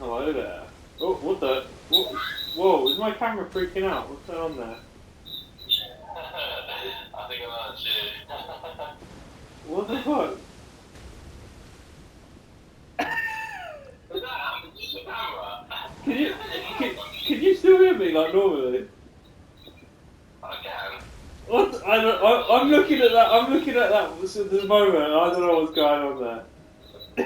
Hello there. Oh, what the? What? Whoa, is my camera freaking out? What's going on there? I think I'm on you. What the fuck? Is that just the camera? Can you still hear me like normally? I can. What? I'm looking at that. I'm looking at that at the moment. I don't know what's going on there. I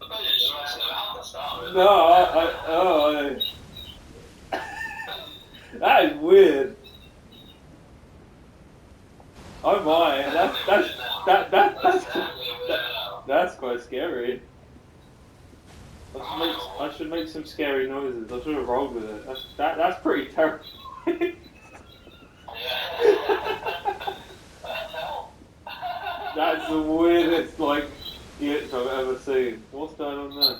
thought you were just messing about to start with. No, that is weird. Oh my, that's quite scary. I should make some scary noises. I should have rolled with it. That's pretty terrible. That's the weirdest glitch I've ever seen. What's going on there?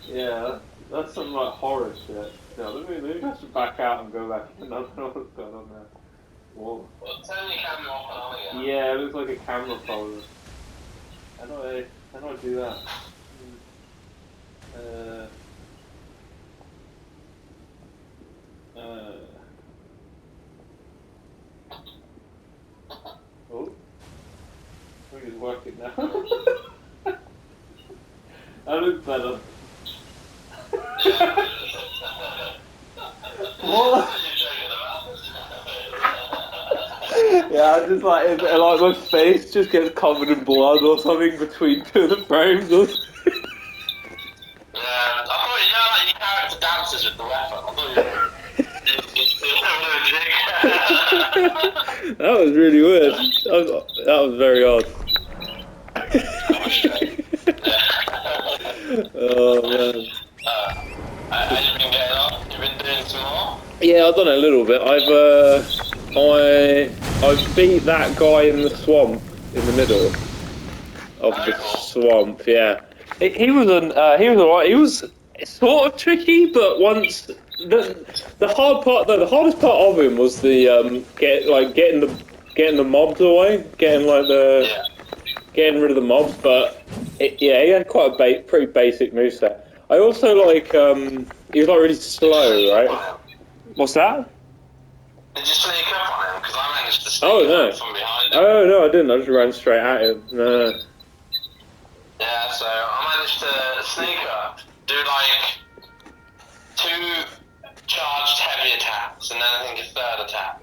Yeah, that's some like horror shit. Yeah, maybe I should back out and go back and I don't know what's going on there. Whoa. Well, turn your camera off and on again. Yeah, it looks like a camera folder. How do I do that? Oh, I think it's working now. That looks better. What? Yeah, I just like my face just gets covered in blood or something between two of the frames. Or Yeah, I thought like your character dances with the weapon. I thought you that was really weird. That was very odd. Oh man. Have you been getting on? You been doing some more? Yeah, I've done it a little bit. I beat that guy in the swamp in the middle of the swamp. Yeah, he was alright. He was sort of tricky, but once the hardest part of him was the getting the mobs away, getting rid of the mobs. But he had quite a pretty basic moveset. I also he was really slow, right? What's that? Did you sneak up on him? Because I managed to sneak up from behind him. Oh no, I didn't. I just ran straight at him. No. Yeah, so I managed to sneak up, do 2 charged heavy attacks, and then I think a 3rd attack.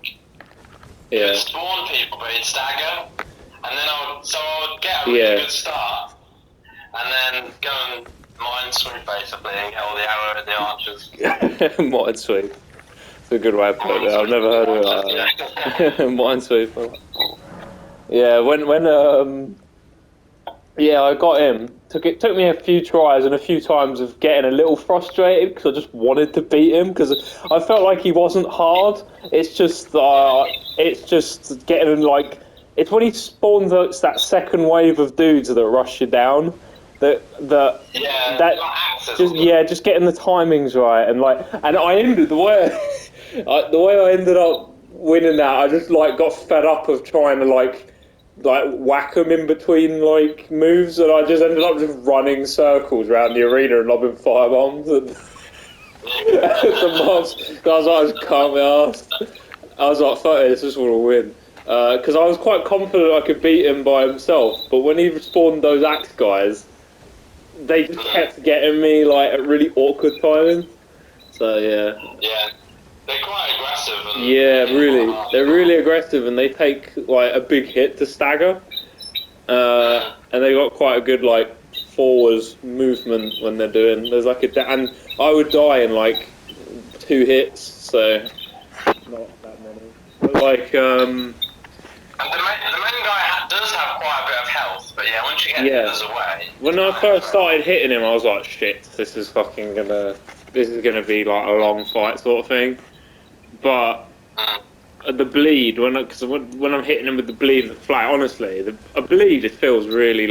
Yeah. It would spawn people, but it'd stagger, and then I would get a really good start, and then go and mine sweep basically and get all the arrows and the archers. Mine sweep. It's a good way of putting it. I've never heard of it like that. Mine sweep. Yeah, I got him. Took me a few tries and a few times of getting a little frustrated because I just wanted to beat him because I felt like he wasn't hard. It's just getting it's when he spawns that second wave of dudes that rush you down. Just getting the timings right and I ended the way I ended up winning that. I just got fed up of trying to whack them in between moves, and I just ended up just running circles around the arena and lobbing firebombs and the mobs. I just can't be arsed. I was like, fuck it, I just want to win. Because I was quite confident I could beat him by himself, but when he spawned those axe guys, they just kept getting me at really awkward timing. So yeah. Yeah. They're quite aggressive. Really. They're really aggressive, and they take a big hit to stagger. And they got quite a good forwards movement when they're doing. There's and I would die in 2 hits, so not that many. But And the main guy does have quite a bit of health, but yeah, once you get the others away. When I first started hitting him, I was like, shit, this is gonna be a long fight sort of thing. But the bleed, when I'm hitting him with the bleed flat, honestly, a bleed it feels really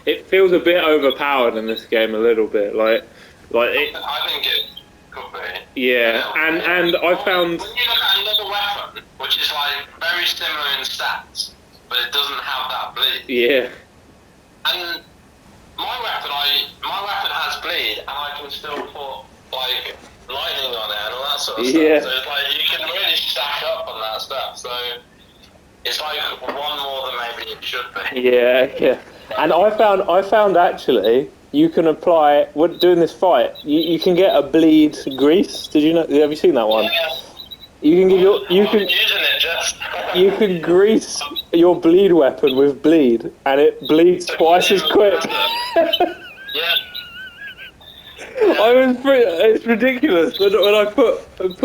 it feels a bit overpowered in this game a little bit. I think it could be. Yeah, and I found when you look at another weapon, which is very similar in stats, but it doesn't have that bleed. Yeah. And my weapon has bleed, and I can still put like lightning on it and all that sort of Yeah. stuff. So it's like you can really stack up on that stuff. So it's like one more than maybe it should be. Yeah. And I found actually you can apply doing this fight. You can get a bleed grease. Did you know? Have you seen that one? Yeah. You can give you can grease your bleed weapon with bleed, and it bleeds twice as quick. Yeah. It's ridiculous. When I put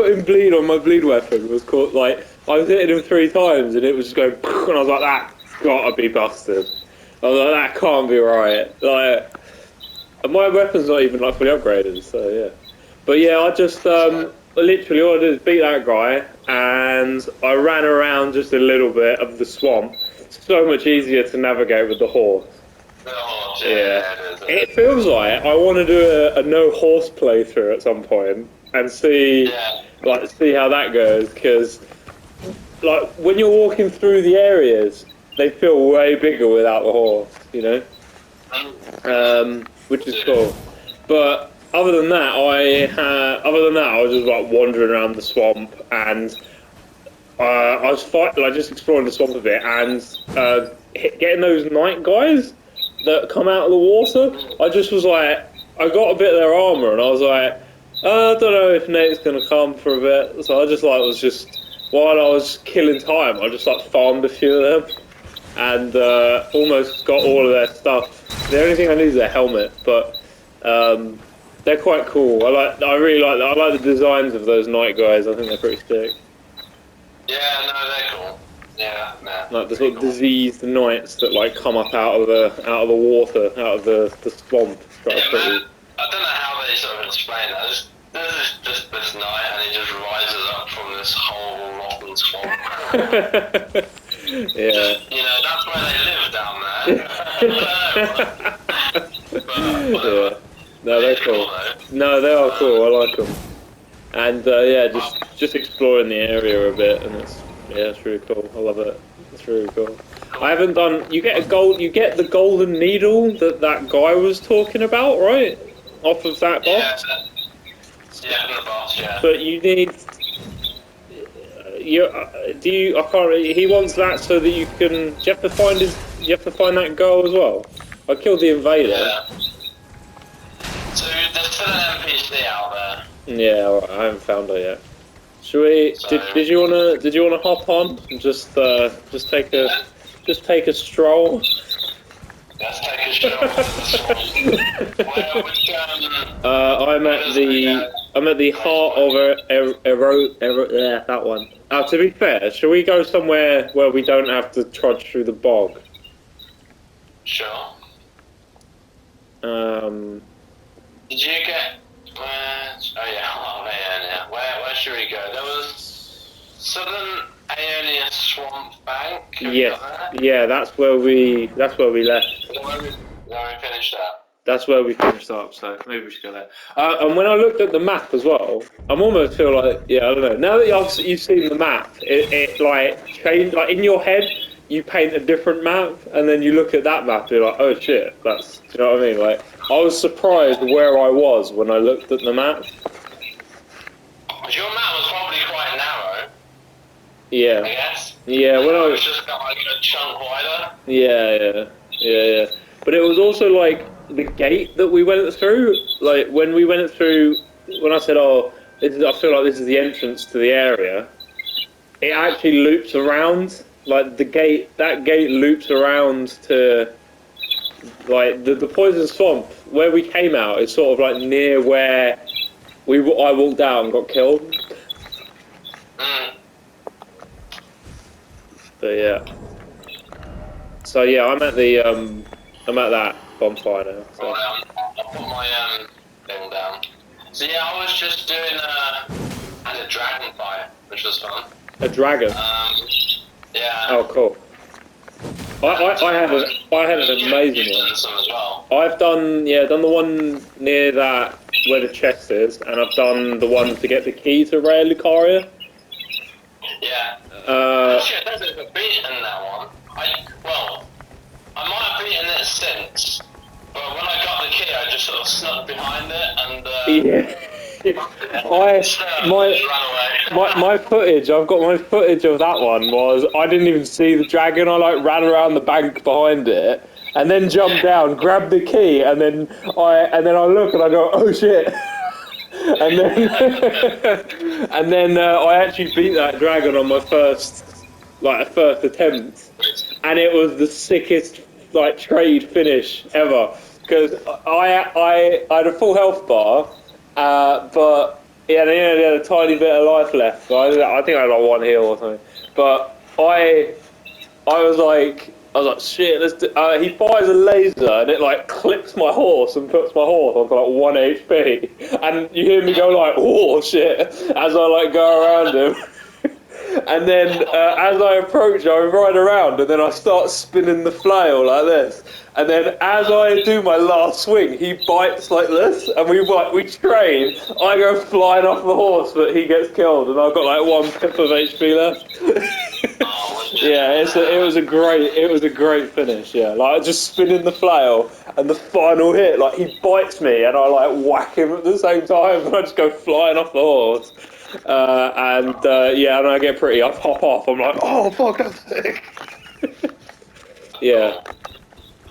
in bleed on my bleed weapon, it was called like I was hitting him 3 times, and it was just going, and I was like, that's gotta be busted. I was like, that can't be right. Like, and my weapon's not even like fully upgraded, so yeah. But yeah, I just literally all I did is beat that guy, and I ran around just a little bit of the swamp. So much easier to navigate with the horse. Yeah. It feels like I want to do a no horse playthrough at some point and see how that goes, because like when you're walking through the areas, they feel way bigger without the horse, you know, which is cool. But other than that, I was just like wandering around the swamp, and I was just exploring the swamp a bit, and getting those night guys that come out of the water. I just was like, I got a bit of their armor, and I was like, I don't know if Nate's gonna come for a bit. So I just while I was killing time, I just like farmed a few of them, and almost got all of their stuff. The only thing I need is their helmet, but they're quite cool. I really like that. I like the designs of those night guys. I think they're pretty sick. Yeah, no, they're cool. Yeah, like the sort of diseased knights that like come up out of the water, out of the swamp. Yeah, man, I don't know how they sort of explain that. There's just this knight, and he just rises up from this whole rotten swamp. Yeah. Just, you know, that's where they live down there. Yeah. No, they're cool. No, they are cool. I like them. And yeah, just exploring the area a bit, and it's really cool. I love it. It's really cool. I haven't done. You get the golden needle that guy was talking about, right? Off of that box. Yeah, in the box. Yeah. But you need. I can't. He wants that so that you can. Do you have to find that girl as well. I killed the invader. Yeah. So there's still an NPC out there. Yeah, alright, I haven't found her yet. Should we? Did you wanna hop on and just take a stroll? Let's take a stroll. I'm at the heart of that one. To be fair, should we go somewhere where we don't have to trudge through the bog? Sure. Did you get? Aeonia. Where should we go? There was Southern Aeonia Swamp Bank. Yeah, that's where we left. Where we finished that. That's where we finished up, so maybe we should go there. And when I looked at the map as well, I'm almost feel like, I don't know. Now that you've seen the map, it like changed. Like in your head, you paint a different map, and then you look at that map, and you're like, oh shit, do you know what I mean? Like, I was surprised where I was when I looked at the map. Your map was probably quite narrow. Yeah. I guess. Yeah, when I was just got like a chunk wider. Yeah. But it was also like the gate that we went through. Like when we went through, when I said, I feel like this is the entrance to the area. It actually loops around. Like that gate loops around to like the poison swamp where we came out is sort of like near where I walked out and got killed. But yeah. So yeah, I'm at that bonfire now. So. Right, I'll put my thing down. So yeah, I was just doing a dragon fight, which was fun. A dragon. Yeah. Oh, cool. I had an amazing one. As well. I've done the one near that where the chest is, and I've done the one to get the key to Rare Lucaria. Yeah. Shit, there's a beat in that one. I might have beaten it since, but when I got the key, I just sort of snuck behind it and my footage. I've got my footage of that one. Was I didn't even see the dragon. I like ran around the bank behind it and then jumped down, grabbed the key, and then I look and I go, oh shit. And then I actually beat that dragon on my first attempt, and it was the sickest like trade finish ever because I had a full health bar, but yeah, he only had a tiny bit of life left. So I think I had like one heal or something, but I was like, shit, he fires a laser and it like clips my horse and puts my horse onto like 1 HP. And you hear me go like, oh shit, as I like go around him. And then as I approach, I ride around and then I start spinning the flail like this. And then as I do my last swing, he bites like this, and we trade. I go flying off the horse, but he gets killed, and I've got like 1 pip of HP left. Yeah, it was a great finish. Yeah, like just spinning the flail, and the final hit, like he bites me, and I like whack him at the same time, and I just go flying off the horse. And I get pretty. I pop off. I'm like, oh fuck, that's sick. Yeah.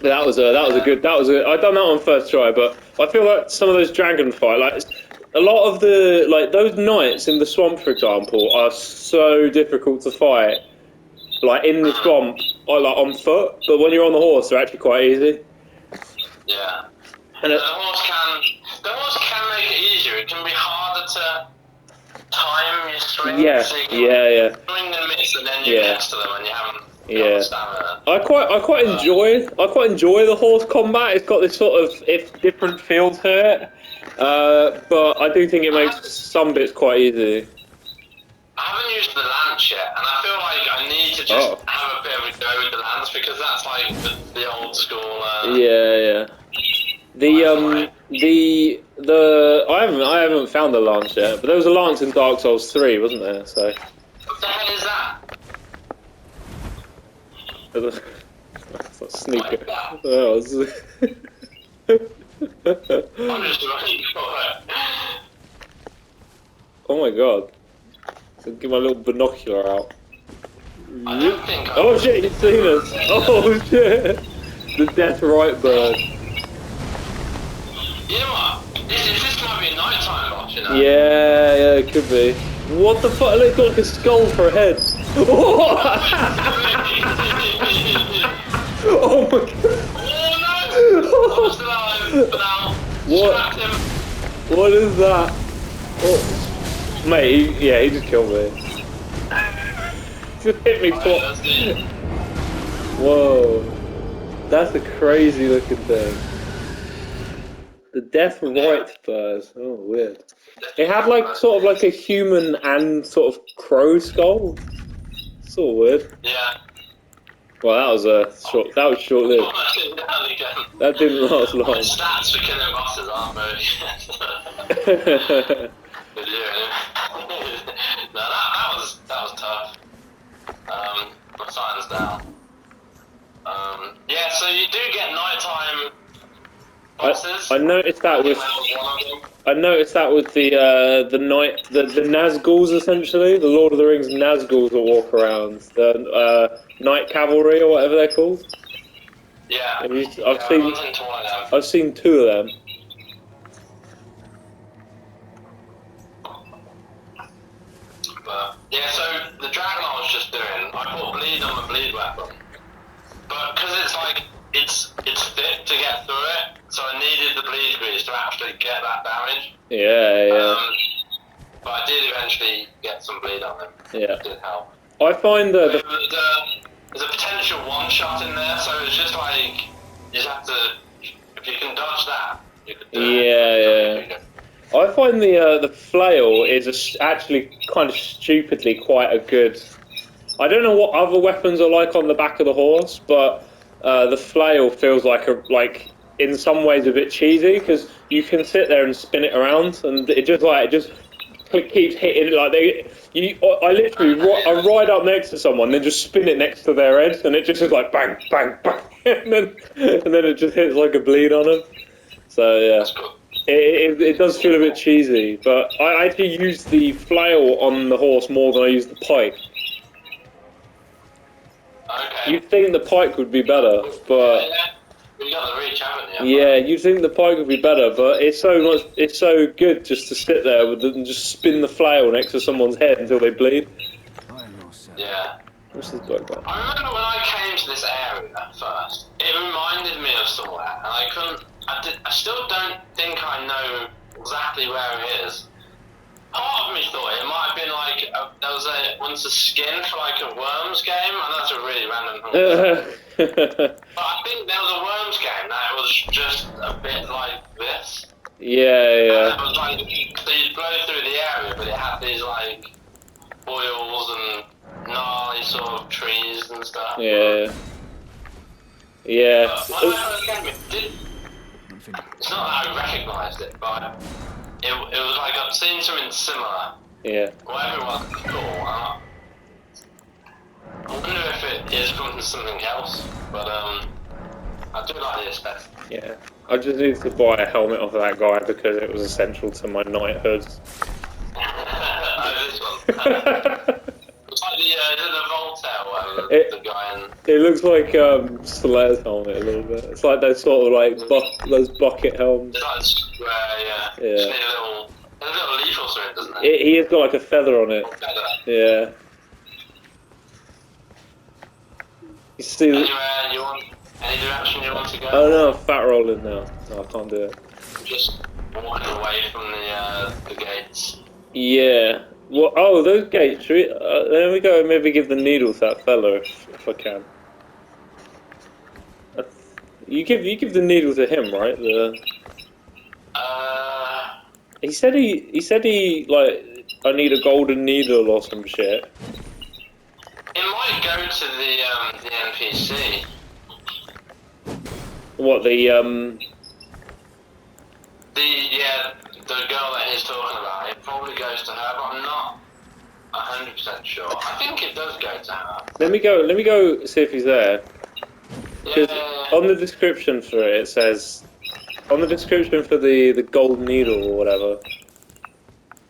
That was a good. I'd done that on first try, but I feel like some of those dragon fight, like a lot of the those knights in the swamp, for example, are so difficult to fight. Like in the swamp, or like on foot, but when you're on the horse, they're actually quite easy. Yeah. And the horse can make it easier. It can be harder to time your swing. Yeah. So you can swing and miss, and then you get to them, and you haven't. Yeah, I quite enjoy the horse combat. It's got this sort of different feel to it, but I do think it makes some bits quite easy. I haven't used the lance yet, and I feel like I need to just have a bit of a go with the lance because that's like the old school. I haven't found the lance yet, but there was a lance in Dark Souls 3, wasn't there? So. What the hell is that? That's not sneaker. I'm just looking for it. Oh my god. So get my little binocular out. I don't think oh shit, you've seen us! Oh shit! The death right bird. You know what? This might be a nighttime boss, you know? Yeah, it could be. What the fuck? It's got like a skull for a head. Oh my god! Oh no! I'm still alive, but now. What? Him. What is that? Oh. Mate, he just killed me. Just hit me twice. Whoa. That's a crazy looking thing. The death right spurs. Oh, weird. It had like sort of like a human and sort of crow skull. It's all weird. Yeah. Well, that was short-lived. That didn't last long. Stats for killing bosses aren't very. No, that was tough. My signs down. Yeah, so you do get nighttime bosses. I noticed that with the Nazguls, essentially, the Lord of the Rings Nazguls that walk around, the Night Cavalry or whatever they're called. Yeah. I've seen 2 of them. But yeah, so the dragon I was just doing, I put bleed on the bleed weapon, but because it's thick to get through it, so I needed the bleed grease to actually get that damage. Yeah. But I did eventually get some bleed on him. Yeah. It did help. I find that there's a potential one-shot in there, so it's just like you just have to. If you can dodge that, you can do it. Yeah. I find the flail is actually kind of stupidly quite a good. I don't know what other weapons are like on the back of the horse, but the flail feels like in some ways a bit cheesy because you can sit there and spin it around, and it just keeps hitting it like I literally I ride up next to someone, then just spin it next to their head, and it just is like bang, bang, bang, and then it just hits like a bleed on them. So yeah, it does feel a bit cheesy, but I actually use the flail on the horse more than I use the pike. Okay. You'd think the pike would be better, but you got the reach, haven't you? yeah, you'd think the pike would be better, but it's so good just to sit there and just spin the flail next to someone's head until they bleed. Yeah. What's this guy got? I remember when I came to this area first, it reminded me of somewhere, and I still don't think I know exactly where it is. Part of me thought it might have been like there was once a skin for like a Worms game, and that's a really random thing. But I think there was a Worms game that was just a bit like this. Yeah. And it was like so you'd blow through the area, but it had these like boils and gnarly sort of trees and stuff. Yeah. But when I first came, it's not that I recognised it, but it was like I've seen something similar. Yeah. Whatever it was, cool. I wonder if it is from something else, but I do like the aesthetic. Yeah. I just need to buy a helmet off of that guy because it was essential to my knighthood. This one. It's like the Voltaire one, the guy in... It looks like Slayer's helmet a little bit. It's like those sort of like those bucket helms. It's like square, yeah. Yeah. Just need a little leaf or something, doesn't it? He has got like a feather on it. Feather. Yeah. You see Anywhere you want? Any direction you want to go? Oh no, I'm fat rolling now. No, I can't do it. Just walking away from the gates. Yeah. Well, oh, those gates. Should we, there we go. Maybe give the needle to that fella if I can. You give the needle to him, right? He said he like I need a golden needle or some shit. It might go to the NPC. What the girl that he's talking about. It probably goes to her, but I'm not 100% sure. I think it does go to her. Let me go see if he's there. Because on the description for it, it says on the description for the gold needle or whatever.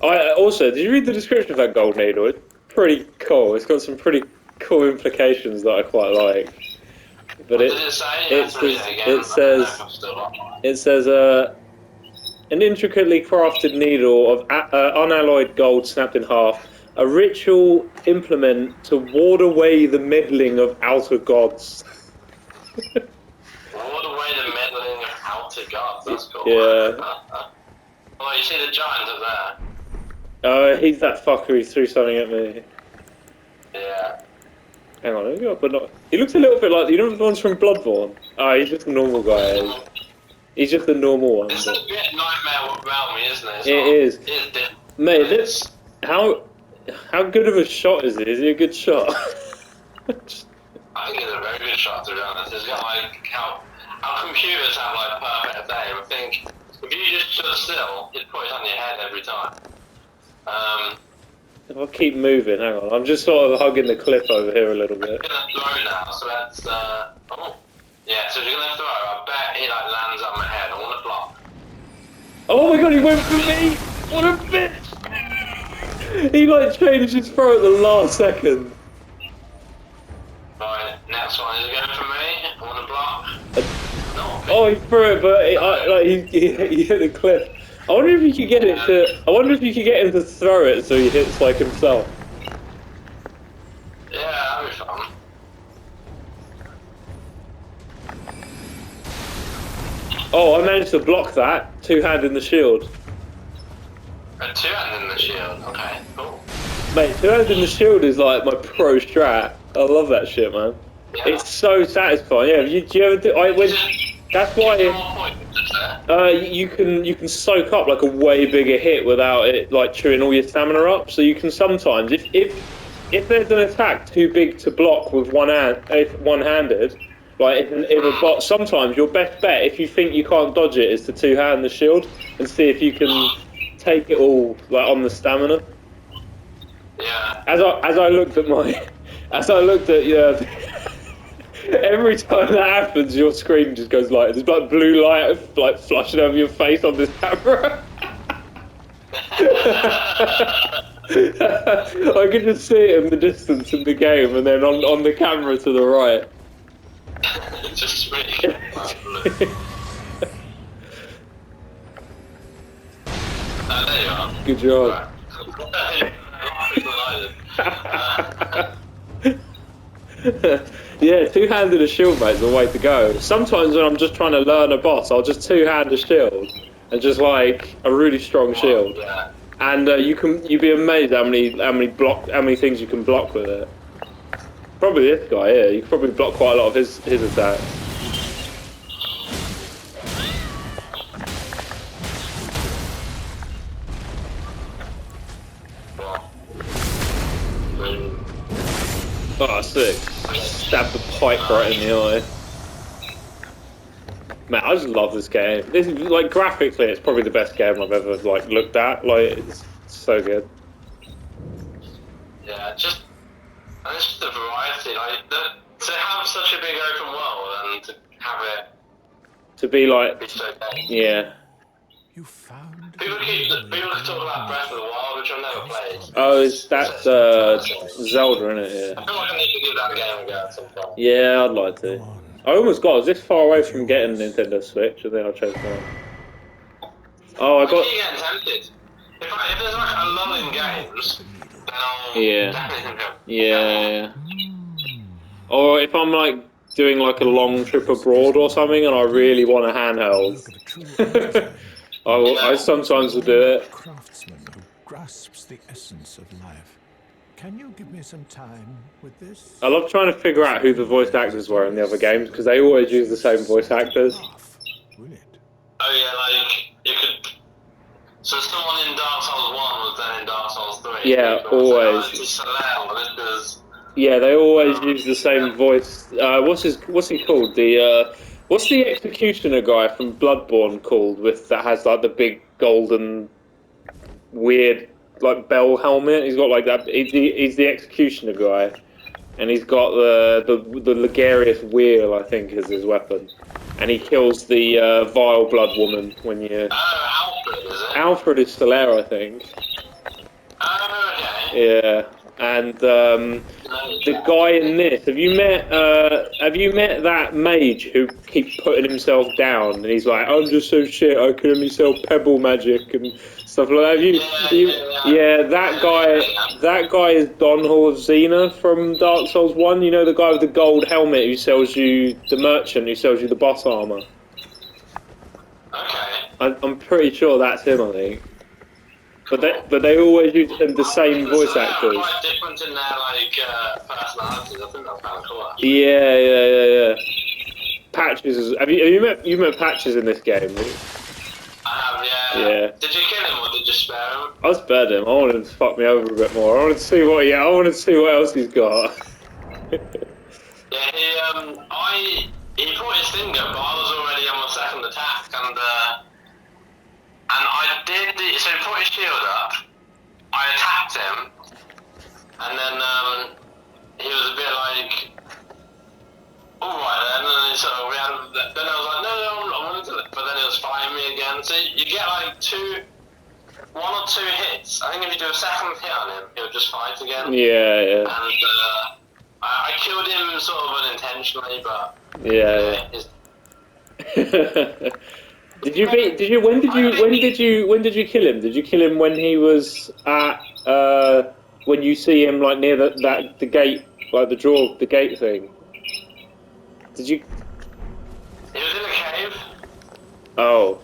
Also, did you read the description of that gold needle? It's pretty cool. It's got some pretty cool implications that I quite like. But it says an intricately crafted needle of unalloyed gold snapped in half, a ritual implement to ward away the meddling of outer gods. Ward away the meddling of outer gods. That's cool. Yeah. Oh, you see the giant up there? Oh, he's that fucker who threw something at me. Yeah. Hang on, let me go up, but not. He looks a little bit like, you know the ones from Bloodborne? Oh, he's just a normal guy. He's just a normal one. It's a bit Nightmare Realm, isn't it? It is. Mate, this... How good of a shot is it? Is he a good shot? I think it's a very good shot, to be honest. It's got like how computers have like perfect aim. I think if you just stood still, it'd put it on your head every time. If I keep moving, hang on. I'm just sort of hugging the cliff over here a little bit. I'm gonna throw now, so that's yeah. So if you're gonna throw, I bet he like lands on my head. I want to block. Oh my god, he went for me! What a bitch! He like changed his throw at the last second. Right, next one is it going for me? I want to block. No. Oh, he threw it, but he hit the cliff. I wonder if you could get it to. I wonder if you could get him to throw it so he hits like himself. Yeah, that'd be fun. Oh, I managed to block that. Two-hand in the shield. A two-hand in the shield. Okay, cool. Mate, two-hand in the shield is like my pro strat. I love that shit, man. Yeah. It's so satisfying. Yeah, do you ever do? That's why. You can soak up like a way bigger hit without it like chewing all your stamina up. So you can sometimes, if there's an attack too big to block with one hand, one-handed, like if a bot, sometimes your best bet if you think you can't dodge it is to two-hand the shield and see if you can take it all like on the stamina. Yeah. As I looked at every time that happens, your screen just goes like there's like blue light like flushing over your face on this camera. I could just see it in the distance in the game, and then on the camera to the right. Just me. There you are. Good job. Yeah, two-handed a shield, mate, is the way to go. Sometimes when I'm just trying to learn a boss, I'll just two-hand a shield and just like a really strong shield. Yeah. And you'd be amazed how many things you can block with it. Probably this guy here. You can probably block quite a lot of his attacks. Oh, sick. Stab the pike right in the eye. Man, I just love this game. This is, like, graphically, it's probably the best game I've ever, like, looked at. Like, it's so good. Yeah, just the variety, like, to have such a big open world and to have it to be like, so big. Yeah. People talk about Breath of the Wild, which I've never played. Oh, that's Zelda, isn't it? Yeah. I feel like I need to give that game a go at some point. Yeah, I'd like to. I almost got. I was this far away from getting a Nintendo Switch, and then I chose mine. Oh, I got. keep getting tempted. If there's like a lull in games, then I'll definitely Yeah. Or if I'm like doing like a long trip abroad or something, and I really want a handheld, I sometimes will do it. Craftsman who grasps the essence of life. Can you give me some time with this? I love trying to figure out who the voice actors were in the other games because they always use the same voice actors. Will it? Oh yeah, like you could. So someone in Dark Souls 1 was then in Dark Souls 3. Yeah, always. This is Soleil, this is. Yeah, they always use the same voice. What's he called? What's the executioner guy from Bloodborne called? That has like the big golden, weird like bell helmet. He's got like that. He's the executioner guy, and he's got the Ligarius wheel, I think, is his weapon, and he kills the vile blood woman when you. Alfred, is it? Alfred is Solaire, I think. Oh, okay. Yeah. And the guy in this, have you met that mage who keeps putting himself down and he's like, I'm just so shit, I can only sell pebble magic and stuff like that. That guy is Don Hall of Xena from Dark Souls 1, you know, the guy with the gold helmet who sells you, the merchant who sells you the boss armor. Okay. I'm pretty sure that's him, I think. But they always use the same voice actors. Quite different in their personalities. I think that's kind of cool. Yeah. Patches. Have you met Patches in this game? I have, yeah. Did you kill him or did you spare him? I spared him. I wanted him to fuck me over a bit more. I wanted to see what else he's got. Yeah, he put his finger, but I was already on my second attack, and I did so he put his shield up, I attacked him, and then he was a bit like, alright then, and then then I was like, no, I wanted to, but then he was fighting me again, so you get like one or two hits. I think if you do a second hit on him, he'll just fight again. Yeah. And I killed him sort of unintentionally, but yeah. When did you kill him? Did you kill him when he was at when you see him like near the gate, like the gate thing? Did you? He was in a cave. Oh.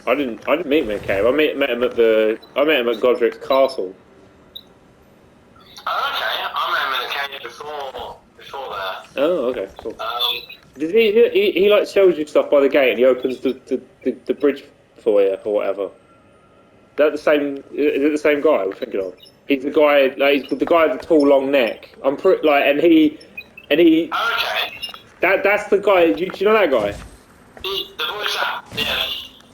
I didn't meet him in a cave. I met him at Godric's castle. Oh, okay. I met him in a cave before that. Oh, okay, cool. Did he like sells you stuff by the gate and he opens the bridge for you or whatever? Is it the same guy we're thinking of? He's the guy he's the guy with the tall long neck. I'm pretty and he. Okay. That's the guy. Do you know that guy? The voice act, yeah.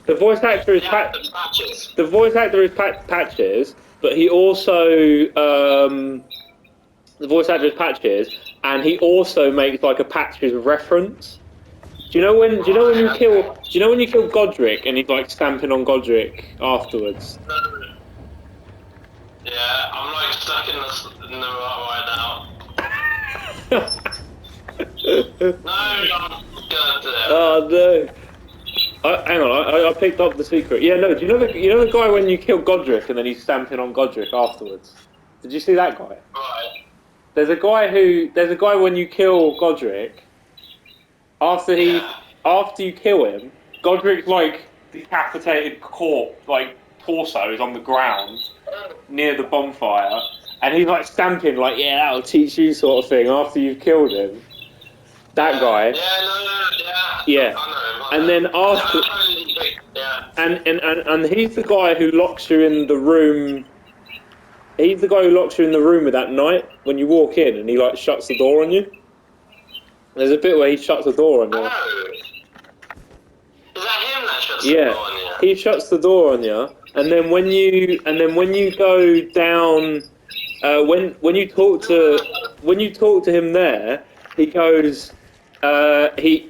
The voice actor is Yeah, the patches. the voice actor is Patches, but he also the voice actor is Patches, and he also makes like a Patches reference. Do you know when? Do you know when you kill? Do you know when you kill Godric and he's like stamping on Godric afterwards? Yeah, I'm like stuck in the right now. No, I'm gonna do it. Oh no! Hang on, I picked up the secret. Yeah, no. Do you know the guy when you kill Godric and then he's stamping on Godric afterwards? Did you see that guy? Right. There's a guy when you kill Godric. Yeah. After you kill him, Godric's like decapitated corpse, like torso, is on the ground near the bonfire, and he's like stamping, like, yeah, that'll teach you, sort of thing. After you've killed him, that guy, Yeah, no, yeah. yeah. I know. And then after, Yeah. and he's the guy who locks you in the room. He's the guy who locks you in the room with that night when you walk in, and he like shuts the door on you. There's a bit where he shuts the door on you. Oh. Is that him that shuts the door on you? He shuts the door on you, and then when you go down, when you talk to him there, he goes, he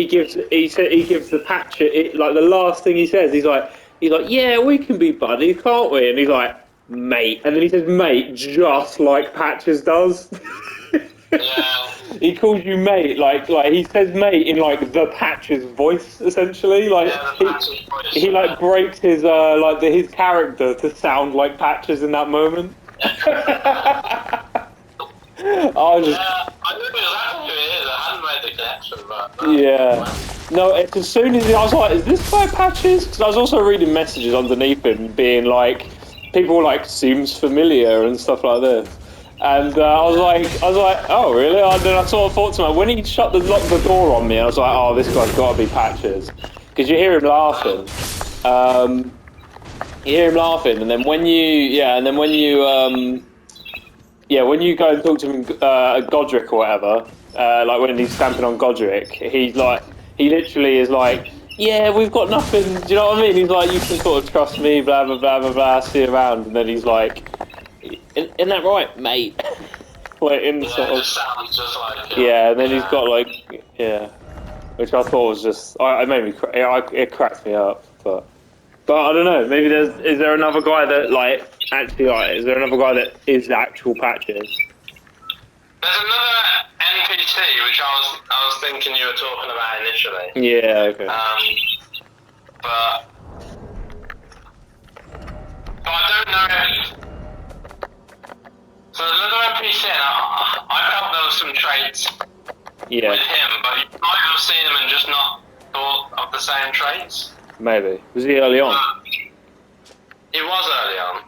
gives the patch like the last thing he says. He's like, yeah, we can be buddies, can't we? And he's like, mate, and then he says mate just like Patches does. Yeah. He calls you mate, like he says mate in like the Patches voice, essentially. Like he like breaks his his character to sound like Patches in that moment. I was just, Yeah, I knew exactly who it is. I hadn't made the connection, but yeah. No, it's as soon as I was like, is this guy Patches? Because I was also reading messages underneath him being like, people like seems familiar and stuff like this. And I was like, oh really? And then I sort of thought to myself, when he locked the door on me, I was like, oh, this guy's got to be Patches, because you hear him laughing. And then when you go and talk to him, Godric or whatever, like when he's stamping on Godric, he literally is like, yeah, we've got nothing. Do you know what I mean? He's like, you can sort of trust me, blah blah blah blah blah. See you around, and then he's like, isn't that right, mate? Like in sort of. It sounds just like him. Yeah, and then he's got like, yeah, which I thought was just, it made me, it cracked me up, but I don't know. Maybe is there another guy that like actually like, is there another guy that is the actual Patches? There's another NPC which I was thinking you were talking about initially. Yeah. Okay. But I don't know if. So there's another NPC, and I felt there was some traits with him, but you might have seen him and just not thought of the same traits. Maybe. Was he early on? It was early on.